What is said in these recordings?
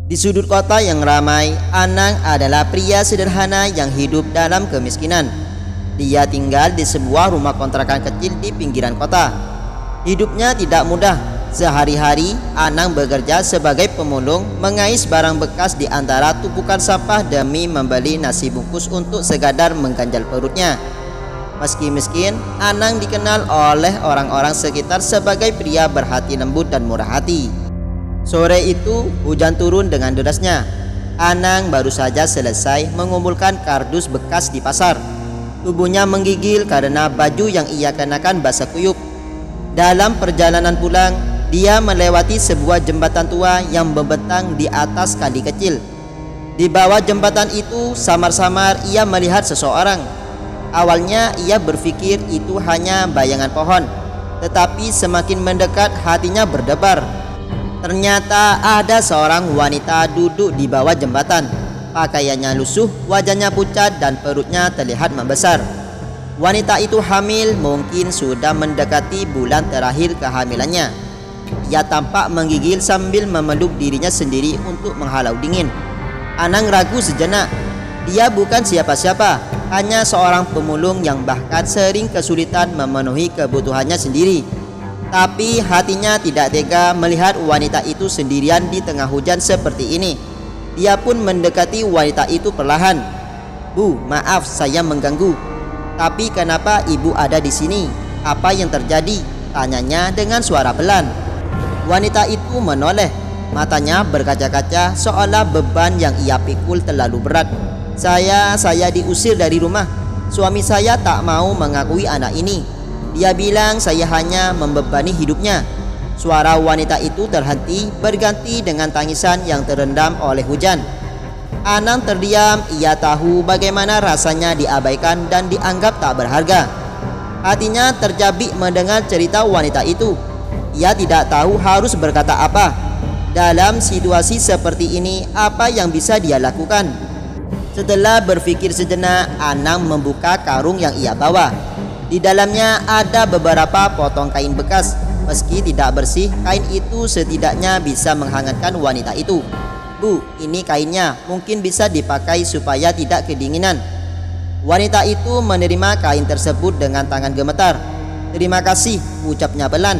Di sudut kota yang ramai, Anang adalah pria sederhana yang hidup dalam kemiskinan. Dia tinggal di sebuah rumah kontrakan kecil di pinggiran kota. Hidupnya tidak mudah. Sehari-hari, Anang bekerja sebagai pemulung, mengais barang bekas di antara tumpukan sampah demi membeli nasi bungkus untuk sekadar mengganjal perutnya. Meski miskin, Anang dikenal oleh orang-orang sekitar sebagai pria berhati lembut dan murah hati. Sore itu, hujan turun dengan derasnya. Anang baru saja selesai mengumpulkan kardus bekas di pasar. Tubuhnya menggigil karena baju yang ia kenakan basah kuyup. Dalam perjalanan pulang, dia melewati sebuah jembatan tua yang membentang di atas kali kecil. Di bawah jembatan itu, samar-samar ia melihat seseorang. Awalnya ia berpikir itu hanya bayangan pohon, tetapi semakin mendekat hatinya berdebar. Ternyata ada seorang wanita duduk di bawah jembatan. Pakaiannya lusuh, wajahnya pucat dan perutnya terlihat membesar. Wanita itu hamil, mungkin sudah mendekati bulan terakhir kehamilannya. Ia tampak menggigil sambil memeluk dirinya sendiri untuk menghalau dingin. Anang ragu sejenak. Dia bukan siapa-siapa, hanya seorang pemulung yang bahkan sering kesulitan memenuhi kebutuhannya sendiri. Tapi hatinya tidak tega melihat wanita itu sendirian di tengah hujan seperti ini. Dia pun mendekati wanita itu perlahan. "Bu, maaf saya mengganggu. Tapi kenapa ibu ada di sini? Apa yang terjadi?" tanyanya dengan suara pelan. Wanita itu menoleh. Matanya berkaca-kaca seolah beban yang ia pikul terlalu berat. Saya diusir dari rumah. Suami saya tak mau mengakui anak ini. Dia bilang saya hanya membebani hidupnya." Suara wanita itu terhenti, berganti dengan tangisan yang terendam oleh hujan. Anang terdiam. Ia tahu bagaimana rasanya diabaikan dan dianggap tak berharga. Hatinya terjabik mendengar cerita wanita itu. Ia tidak tahu harus berkata apa. Dalam situasi seperti ini, apa yang bisa dia lakukan? Setelah berpikir sejenak, Anang membuka karung yang ia bawa. Di dalamnya ada beberapa potong kain bekas. Meski tidak bersih, kain itu setidaknya bisa menghangatkan wanita itu. "Bu, ini kainnya, mungkin bisa dipakai supaya tidak kedinginan." Wanita itu menerima kain tersebut dengan tangan gemetar. "Terima kasih," ucapnya pelan.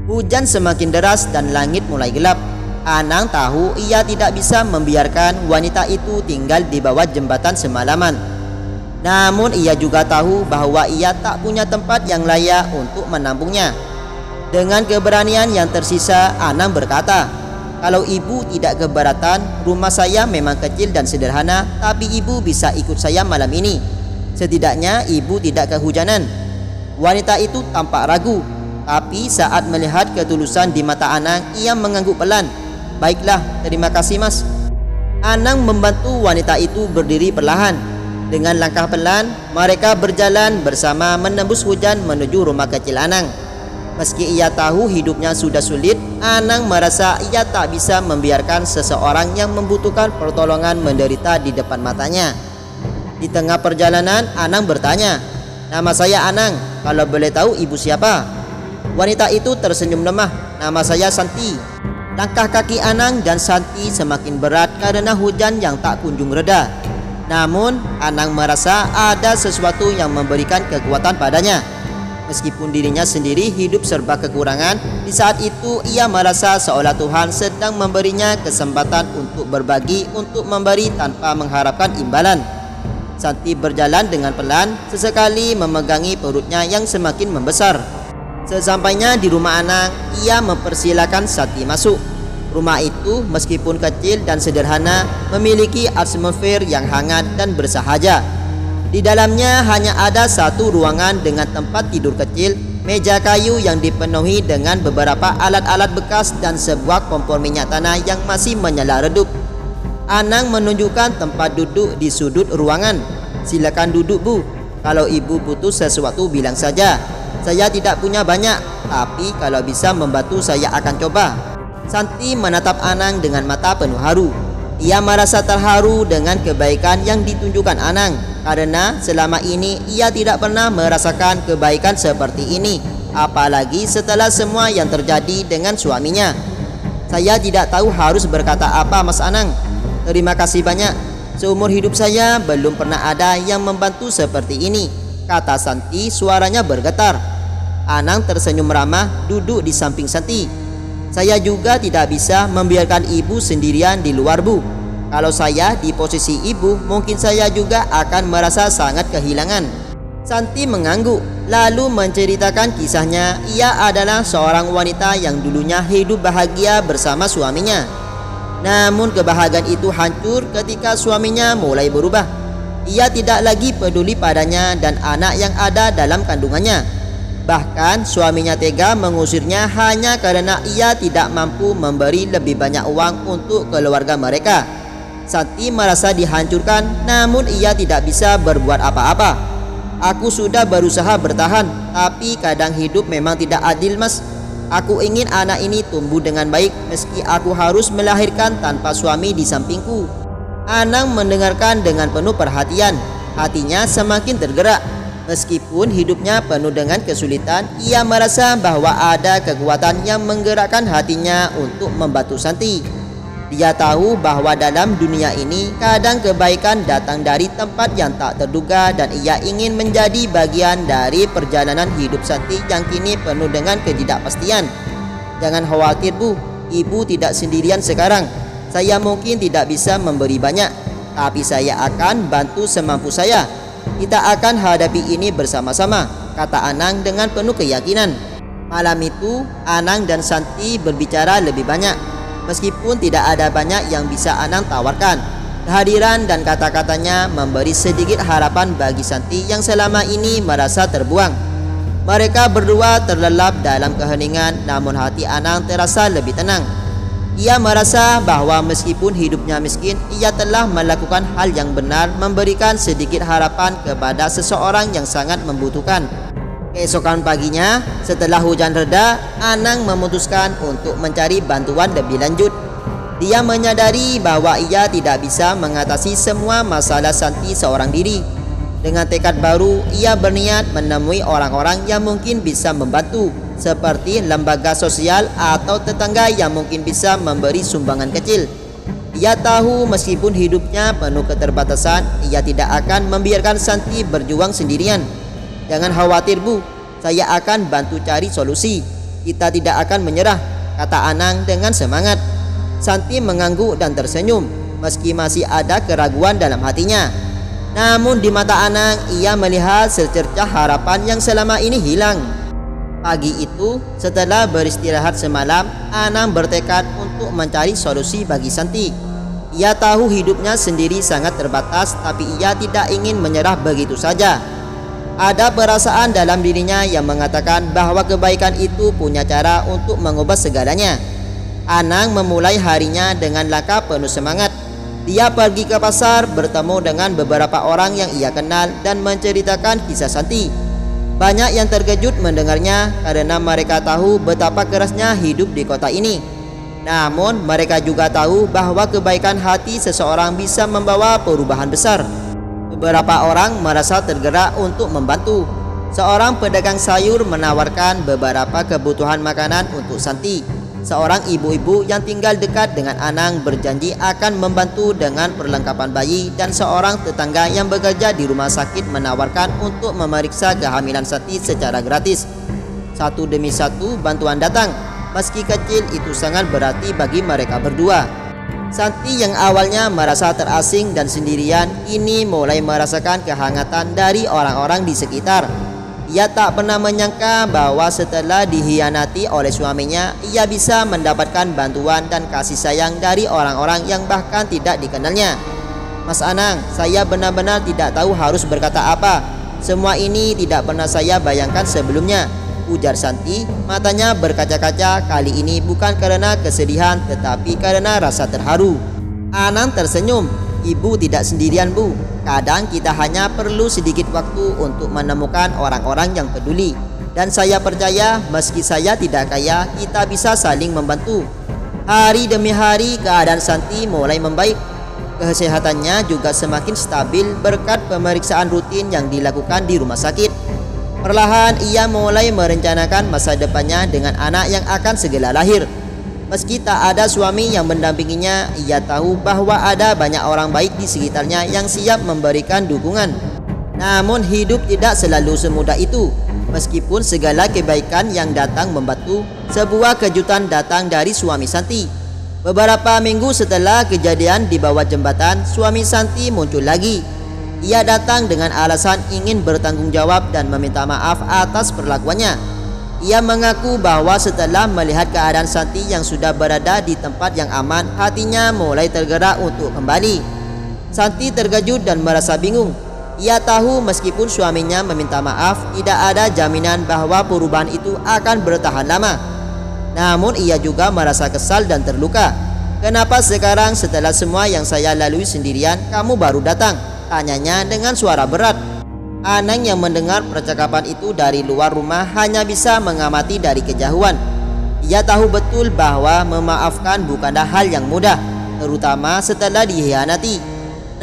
Hujan semakin deras dan langit mulai gelap. Anang tahu ia tidak bisa membiarkan wanita itu tinggal di bawah jembatan semalaman. Namun ia juga tahu bahwa ia tak punya tempat yang layak untuk menampungnya. Dengan keberanian yang tersisa, Anang berkata, "Kalau ibu tidak keberatan, rumah saya memang kecil dan sederhana, tapi ibu bisa ikut saya malam ini. Setidaknya ibu tidak kehujanan." Wanita itu tampak ragu, tapi saat melihat ketulusan di mata Anang, ia mengangguk pelan. "Baiklah, terima kasih mas." Anang membantu wanita itu berdiri perlahan. Dengan langkah pelan, mereka berjalan bersama menembus hujan menuju rumah kecil Anang. Meski ia tahu hidupnya sudah sulit, Anang merasa ia tak bisa membiarkan seseorang yang membutuhkan pertolongan menderita di depan matanya. Di tengah perjalanan, Anang bertanya, "Nama saya Anang, kalau boleh tahu ibu siapa?" Wanita itu tersenyum lemah. "Nama saya Santi." Langkah kaki Anang dan Santi semakin berat karena hujan yang tak kunjung reda. Namun, Anang merasa ada sesuatu yang memberikan kekuatan padanya. Meskipun dirinya sendiri hidup serba kekurangan, di saat itu ia merasa seolah Tuhan sedang memberinya kesempatan untuk berbagi, untuk memberi tanpa mengharapkan imbalan. Santi berjalan dengan pelan, sesekali memegangi perutnya yang semakin membesar. Sesampainya di rumah Anang, ia mempersilakan Santi masuk. Rumah itu meskipun kecil dan sederhana memiliki atmosfer yang hangat dan bersahaja. Di dalamnya hanya ada satu ruangan dengan tempat tidur kecil, meja kayu yang dipenuhi dengan beberapa alat-alat bekas dan sebuah kompor minyak tanah yang masih menyala redup. Anang menunjukkan tempat duduk di sudut ruangan. "Silakan duduk, Bu. Kalau ibu butuh sesuatu bilang saja. Saya tidak punya banyak, tapi kalau bisa membantu saya akan coba." Santi menatap Anang dengan mata penuh haru. Ia merasa terharu dengan kebaikan yang ditunjukkan Anang, karena selama ini ia tidak pernah merasakan kebaikan seperti ini, apalagi setelah semua yang terjadi dengan suaminya. Saya tidak tahu harus berkata apa, Mas Anang. Terima kasih banyak. Seumur hidup saya belum pernah ada yang membantu seperti ini, kata Santi, suaranya bergetar. Anang tersenyum ramah duduk di samping Santi. Saya juga tidak bisa membiarkan ibu sendirian di luar, Bu. Kalau saya di posisi ibu, mungkin saya juga akan merasa sangat kehilangan. Santi mengangguk, lalu menceritakan kisahnya. Ia adalah seorang wanita yang dulunya hidup bahagia bersama suaminya. Namun kebahagiaan itu hancur ketika suaminya mulai berubah. Ia tidak lagi peduli padanya dan anak yang ada dalam kandungannya. Bahkan suaminya tega mengusirnya hanya karena ia tidak mampu memberi lebih banyak uang untuk keluarga mereka. Santi merasa dihancurkan, namun ia tidak bisa berbuat apa-apa. Aku sudah berusaha bertahan, tapi kadang hidup memang tidak adil, Mas. Aku ingin anak ini tumbuh dengan baik meski aku harus melahirkan tanpa suami di sampingku. Anang mendengarkan dengan penuh perhatian. Hatinya semakin tergerak. Meskipun hidupnya penuh dengan kesulitan, ia merasa bahwa ada kekuatan yang menggerakkan hatinya untuk membantu Santi. Dia tahu bahwa dalam dunia ini kadang kebaikan datang dari tempat yang tak terduga dan ia ingin menjadi bagian dari perjalanan hidup Santi yang kini penuh dengan ketidakpastian. Jangan khawatir, Bu, ibu tidak sendirian sekarang. Saya mungkin tidak bisa memberi banyak, tapi saya akan bantu semampu saya. Kita akan hadapi ini bersama-sama, kata Anang dengan penuh keyakinan. Malam itu Anang dan Santi berbicara lebih banyak. Meskipun tidak ada banyak yang bisa Anang tawarkan, kehadiran dan kata-katanya memberi sedikit harapan bagi Santi yang selama ini merasa terbuang. Mereka berdua terlelap dalam keheningan, namun hati Anang terasa lebih tenang. Ia merasa bahwa meskipun hidupnya miskin, ia telah melakukan hal yang benar, memberikan sedikit harapan kepada seseorang yang sangat membutuhkan. Keesokan paginya, setelah hujan reda, Anang memutuskan untuk mencari bantuan lebih lanjut. Dia menyadari bahwa ia tidak bisa mengatasi semua masalah Santi seorang diri. Dengan tekad baru, ia berniat menemui orang-orang yang mungkin bisa membantu, seperti lembaga sosial atau tetangga yang mungkin bisa memberi sumbangan kecil. Ia tahu meskipun hidupnya penuh keterbatasan, ia tidak akan membiarkan Santi berjuang sendirian. Jangan khawatir, Bu, saya akan bantu cari solusi. Kita tidak akan menyerah, kata Anang dengan semangat. Santi mengangguk dan tersenyum, meski masih ada keraguan dalam hatinya. Namun di mata Anang, ia melihat secercah harapan yang selama ini hilang. Pagi itu, setelah beristirahat semalam, Anang bertekad untuk mencari solusi bagi Santi. Ia tahu hidupnya sendiri sangat terbatas, tapi ia tidak ingin menyerah begitu saja. Ada perasaan dalam dirinya yang mengatakan bahwa kebaikan itu punya cara untuk mengubah segalanya. Anang memulai harinya dengan langkah penuh semangat. Dia pergi ke pasar, bertemu dengan beberapa orang yang ia kenal dan menceritakan kisah Santi. Banyak yang terkejut mendengarnya karena mereka tahu betapa kerasnya hidup di kota ini. Namun mereka juga tahu bahwa kebaikan hati seseorang bisa membawa perubahan besar. Beberapa orang merasa tergerak untuk membantu. Seorang pedagang sayur menawarkan beberapa kebutuhan makanan untuk Santi. Seorang ibu-ibu yang tinggal dekat dengan Anang berjanji akan membantu dengan perlengkapan bayi, dan seorang tetangga yang bekerja di rumah sakit menawarkan untuk memeriksa kehamilan Santi secara gratis. Satu demi satu bantuan datang, meski kecil itu sangat berarti bagi mereka berdua. Santi yang awalnya merasa terasing dan sendirian, kini mulai merasakan kehangatan dari orang-orang di sekitar. Ia tak pernah menyangka bahwa setelah dihianati oleh suaminya, ia bisa mendapatkan bantuan dan kasih sayang dari orang-orang yang bahkan tidak dikenalnya. Mas Anang, saya benar-benar tidak tahu harus berkata apa. Semua ini tidak pernah saya bayangkan sebelumnya, ujar Santi, matanya berkaca-kaca. Kali ini bukan karena kesedihan, tetapi karena rasa terharu. Anang tersenyum. Ibu tidak sendirian, Bu. Kadang kita hanya perlu sedikit waktu untuk menemukan orang-orang yang peduli. Dan saya percaya meski saya tidak kaya, kita bisa saling membantu. Hari demi hari keadaan Santi mulai membaik. Kesehatannya juga semakin stabil berkat pemeriksaan rutin yang dilakukan di rumah sakit. Perlahan ia mulai merencanakan masa depannya dengan anak yang akan segera lahir. Meski tak ada suami yang mendampinginya, ia tahu bahwa ada banyak orang baik di sekitarnya yang siap memberikan dukungan. Namun hidup tidak selalu semudah itu. Meskipun segala kebaikan yang datang membantu, sebuah kejutan datang dari suami Santi. Beberapa minggu setelah kejadian di bawah jembatan, suami Santi muncul lagi. Ia datang dengan alasan ingin bertanggung jawab dan meminta maaf atas perlakuannya. Ia mengaku bahwa setelah melihat keadaan Santi yang sudah berada di tempat yang aman, hatinya mulai tergerak untuk kembali. Santi terkejut dan merasa bingung. Ia tahu meskipun suaminya meminta maaf, tidak ada jaminan bahwa perubahan itu akan bertahan lama. Namun ia juga merasa kesal dan terluka. Kenapa sekarang setelah semua yang saya lalui sendirian, kamu baru datang? Tanyanya dengan suara berat. Anang yang mendengar percakapan itu dari luar rumah hanya bisa mengamati dari kejauhan. Ia tahu betul bahwa memaafkan bukanlah hal yang mudah, terutama setelah dikhianati.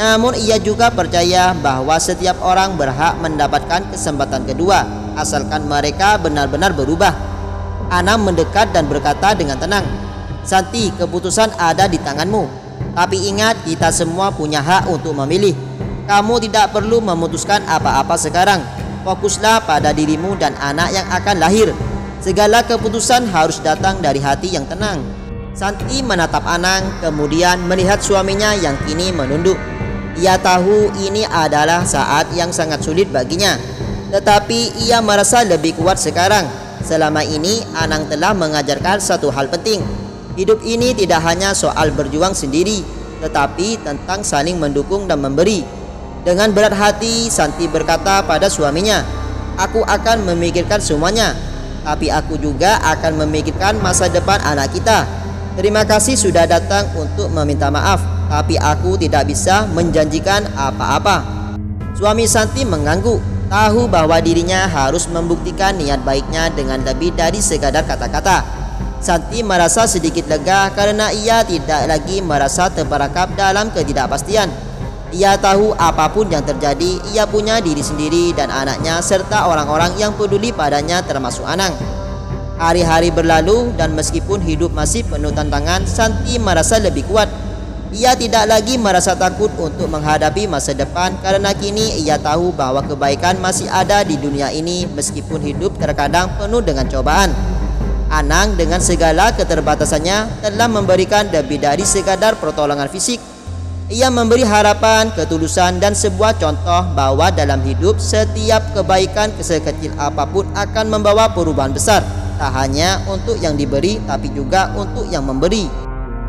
Namun ia juga percaya bahwa setiap orang berhak mendapatkan kesempatan kedua, asalkan mereka benar-benar berubah. Anang mendekat dan berkata dengan tenang, "Santi, keputusan ada di tanganmu. Tapi ingat, kita semua punya hak untuk memilih. Kamu tidak perlu memutuskan apa-apa sekarang. Fokuslah pada dirimu dan anak yang akan lahir. Segala keputusan harus datang dari hati yang tenang." Santi menatap Anang, kemudian melihat suaminya yang kini menunduk. Ia tahu ini adalah saat yang sangat sulit baginya, tetapi ia merasa lebih kuat sekarang. Selama ini Anang telah mengajarkan satu hal penting. Hidup ini tidak hanya soal berjuang sendiri, tetapi tentang saling mendukung dan memberi. Dengan berat hati, Santi berkata pada suaminya, "Aku akan memikirkan semuanya, tapi aku juga akan memikirkan masa depan anak kita. Terima kasih sudah datang untuk meminta maaf, tapi aku tidak bisa menjanjikan apa-apa." Suami Santi mengangguk, tahu bahwa dirinya harus membuktikan niat baiknya dengan lebih dari sekadar kata-kata. Santi merasa sedikit lega karena ia tidak lagi merasa terperangkap dalam ketidakpastian. Ia tahu apapun yang terjadi, ia punya diri sendiri dan anaknya serta orang-orang yang peduli padanya termasuk Anang. Hari-hari berlalu dan meskipun hidup masih penuh tantangan, Santi merasa lebih kuat. Ia tidak lagi merasa takut untuk menghadapi masa depan karena kini ia tahu bahwa kebaikan masih ada di dunia ini meskipun hidup terkadang penuh dengan cobaan. Anang dengan segala keterbatasannya telah memberikan lebih dari sekadar pertolongan fisik. Ia memberi harapan, ketulusan dan sebuah contoh bahwa dalam hidup setiap kebaikan sekecil apapun akan membawa perubahan besar, tak hanya untuk yang diberi tapi juga untuk yang memberi.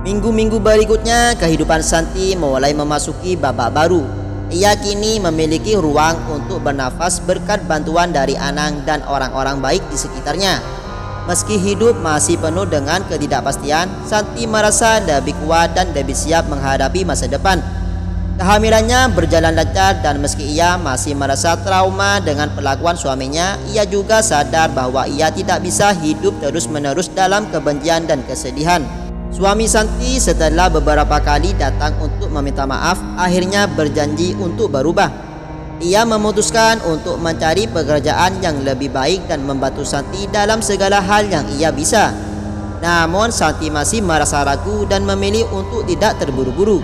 Minggu-minggu berikutnya kehidupan Santi mulai memasuki babak baru. Ia kini memiliki ruang untuk bernafas berkat bantuan dari Anang dan orang-orang baik di sekitarnya. Meski hidup masih penuh dengan ketidakpastian, Santi merasa lebih kuat dan lebih siap menghadapi masa depan. Kehamilannya berjalan lancar dan meski ia masih merasa trauma dengan perlakuan suaminya, ia juga sadar bahwa ia tidak bisa hidup terus-menerus dalam kebencian dan kesedihan. Suami Santi setelah beberapa kali datang untuk meminta maaf, akhirnya berjanji untuk berubah. Ia memutuskan untuk mencari pekerjaan yang lebih baik dan membantu Santi dalam segala hal yang ia bisa. Namun Santi masih merasa ragu dan memilih untuk tidak terburu-buru.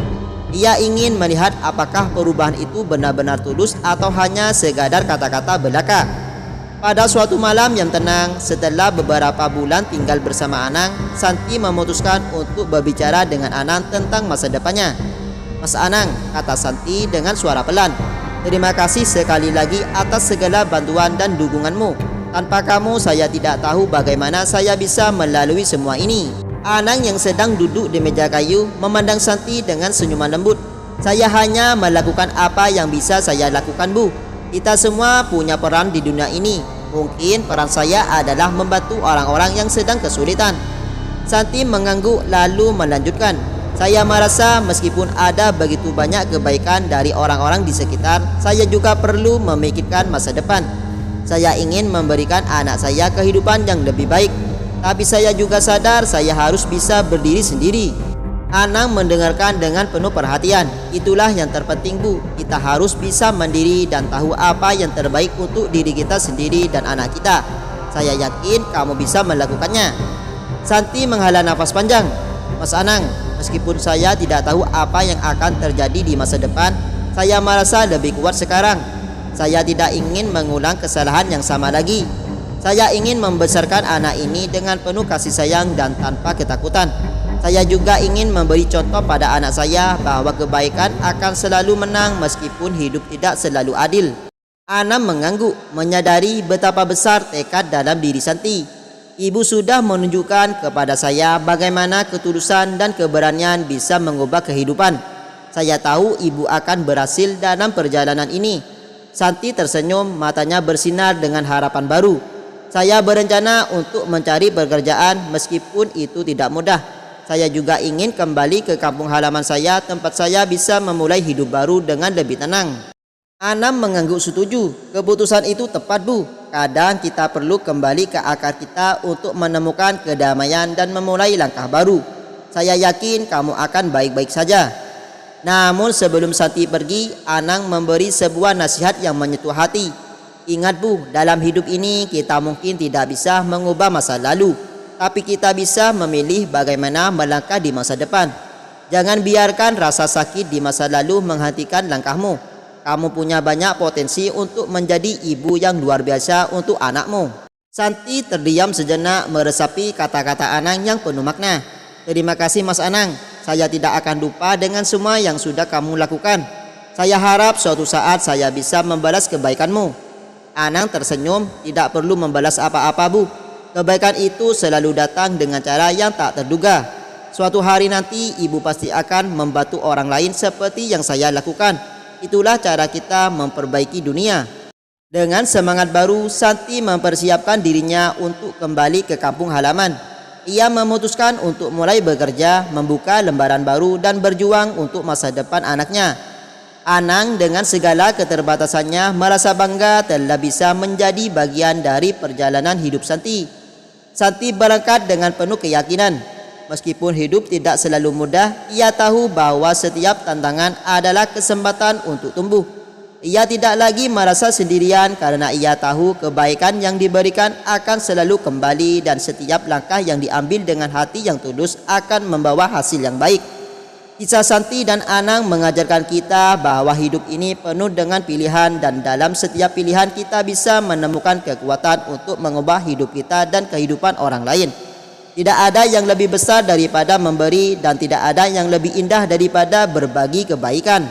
Ia ingin melihat apakah perubahan itu benar-benar tulus atau hanya sekadar kata-kata belaka. Pada suatu malam yang tenang, setelah beberapa bulan tinggal bersama Anang, Santi memutuskan untuk berbicara dengan Anang tentang masa depannya. "Mas Anang," kata Santi dengan suara pelan, "terima kasih sekali lagi atas segala bantuan dan dukunganmu. Tanpa kamu saya tidak tahu bagaimana saya bisa melalui semua ini." Anang yang sedang duduk di meja kayu memandang Santi dengan senyuman lembut. "Saya hanya melakukan apa yang bisa saya lakukan, Bu. Kita semua punya peran di dunia ini. Mungkin peran saya adalah membantu orang-orang yang sedang kesulitan." Santi mengangguk lalu melanjutkan, "Saya merasa meskipun ada begitu banyak kebaikan dari orang-orang di sekitar, saya juga perlu memikirkan masa depan. Saya ingin memberikan anak saya kehidupan yang lebih baik, tapi saya juga sadar saya harus bisa berdiri sendiri." Anang mendengarkan dengan penuh perhatian. "Itulah yang terpenting, Bu. Kita harus bisa mandiri dan tahu apa yang terbaik untuk diri kita sendiri dan anak kita. Saya yakin kamu bisa melakukannya." Santi menghela nafas panjang. Mas Anang, meskipun saya tidak tahu apa yang akan terjadi di masa depan, saya merasa lebih kuat sekarang. Saya tidak ingin mengulang kesalahan yang sama lagi. Saya ingin membesarkan anak ini dengan penuh kasih sayang dan tanpa ketakutan. Saya juga ingin memberi contoh pada anak saya bahwa kebaikan akan selalu menang meskipun hidup tidak selalu adil. Anam mengangguk, menyadari betapa besar tekad dalam diri Santi. Ibu sudah menunjukkan kepada saya bagaimana ketulusan dan keberanian bisa mengubah kehidupan. Saya tahu ibu akan berhasil dalam perjalanan ini. Santi tersenyum, matanya bersinar dengan harapan baru. Saya berencana untuk mencari pekerjaan meskipun itu tidak mudah. Saya juga ingin kembali ke kampung halaman saya, tempat saya bisa memulai hidup baru dengan lebih tenang. Anam mengangguk setuju. Keputusan itu tepat, Bu. Kadang kita perlu kembali ke akar kita untuk menemukan kedamaian dan memulai langkah baru. Saya yakin kamu akan baik-baik saja. Namun sebelum Santi pergi, Anang memberi sebuah nasihat yang menyentuh hati. Ingat, Bu, dalam hidup ini kita mungkin tidak bisa mengubah masa lalu, tapi kita bisa memilih bagaimana melangkah di masa depan. Jangan biarkan rasa sakit di masa lalu menghentikan langkahmu. Kamu punya banyak potensi untuk menjadi ibu yang luar biasa untuk anakmu. Santi terdiam sejenak meresapi kata-kata Anang yang penuh makna. Terima kasih Mas Anang, saya tidak akan lupa dengan semua yang sudah kamu lakukan. Saya harap suatu saat saya bisa membalas kebaikanmu. Anang tersenyum, tidak perlu membalas apa-apa, Bu. Kebaikan itu selalu datang dengan cara yang tak terduga. Suatu hari nanti ibu pasti akan membantu orang lain seperti yang saya lakukan. Itulah cara kita memperbaiki dunia. Dengan semangat baru, Santi mempersiapkan dirinya untuk kembali ke kampung halaman. Ia memutuskan untuk mulai bekerja, membuka lembaran baru dan berjuang untuk masa depan anaknya. Anang dengan segala keterbatasannya merasa bangga telah bisa menjadi bagian dari perjalanan hidup Santi. Santi berangkat dengan penuh keyakinan. Meskipun hidup tidak selalu mudah, ia tahu bahwa setiap tantangan adalah kesempatan untuk tumbuh. Ia tidak lagi merasa sendirian karena ia tahu kebaikan yang diberikan akan selalu kembali dan setiap langkah yang diambil dengan hati yang tulus akan membawa hasil yang baik. Kisah Santi dan Anang mengajarkan kita bahwa hidup ini penuh dengan pilihan dan dalam setiap pilihan kita bisa menemukan kekuatan untuk mengubah hidup kita dan kehidupan orang lain. Tidak ada yang lebih besar daripada memberi dan tidak ada yang lebih indah daripada berbagi kebaikan.